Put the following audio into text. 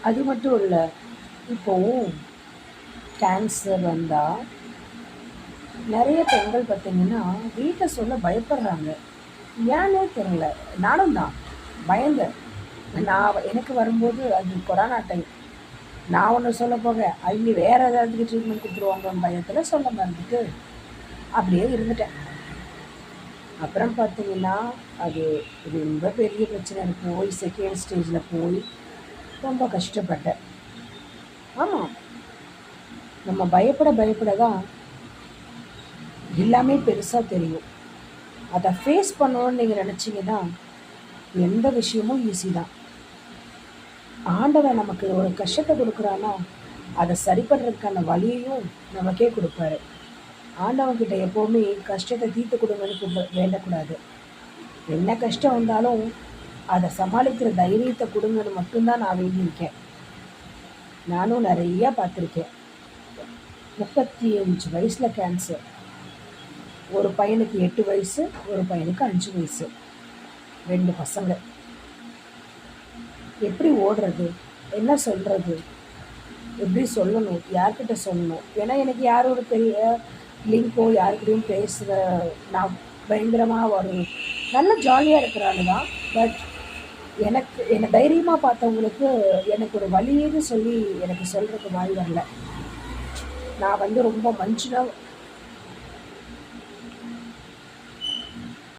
அது மட்டும் இல்லை, இப்போது கேன்சர் வந்தால் நிறைய பெண்கள் பார்த்தீங்கன்னா வீட்டை சொல்ல பயப்படுறாங்க. ஏன்னே தெரியல. நானும் தான் பயந்தேன். எனக்கு வரும்போது அது கொரோனா டைம். நான் ஒன்று சொல்ல போக அவங்க வேறு ஏதாவது ட்ரீட்மெண்ட் கொடுத்துருவாங்கன்னு பயத்தில் சொல்ல மறந்துட்டு அப்படியே இருந்துட்டேன். அப்புறம் பார்த்தீங்கன்னா அது ரொம்ப பெரிய பிரச்சனை போய் செகண்ட் ஸ்டேஜில் போய் ரொம்ப கஷ்டப்பட்டேன். ஆமாம், நம்ம பயப்பட தான் எல்லாமே பெருசாக தெரியும். அதை ஃபேஸ் பண்ணணும்னு நீங்கள் நினச்சிங்கன்னா எந்த விஷயமும் ஈஸி தான். ஆண்டவன் நமக்கு ஒரு கஷ்டத்தை கொடுக்குறான்னா அதை சரி பண்ணுறதுக்கான வழியையும் நமக்கே கொடுப்பாரு. ஆண்டவன்கிட்ட எப்போவுமே கஷ்டத்தை தீர்த்து கொடுங்கன்னு வேண்டக்கூடாது. என்ன கஷ்டம் வந்தாலும் அதை சமாளிக்கிற தைரியத்தை கொடுங்கன்னு மட்டும்தான் நான் வேண்டியிருக்கேன். நானும் நிறையா பார்த்துருக்கேன். 35 வயசில் கேன்சர். ஒரு பையனுக்கு 8 வயசு, ஒரு பையனுக்கு 5 வயசு, 2 பசங்க. எப்படி ஓடுறது, என்ன சொல்கிறது, எப்படி சொல்லணும், யார்கிட்ட சொல்லணும்? ஏன்னா எனக்கு யாரோட பெரிய லிங்கோ யாருக்கிட்டையும் பேசுகிற நான் பயங்கரமாக வரும். நல்ல ஜாலியாக இருக்கிறாங்க தான். பட் என்னை தைரியமாக பார்த்தவங்களுக்கு எனக்கு ஒரு வழியேன்னு சொல்லி எனக்கு சொல்கிறதுக்கு வாய் வரல. நான் ரொம்ப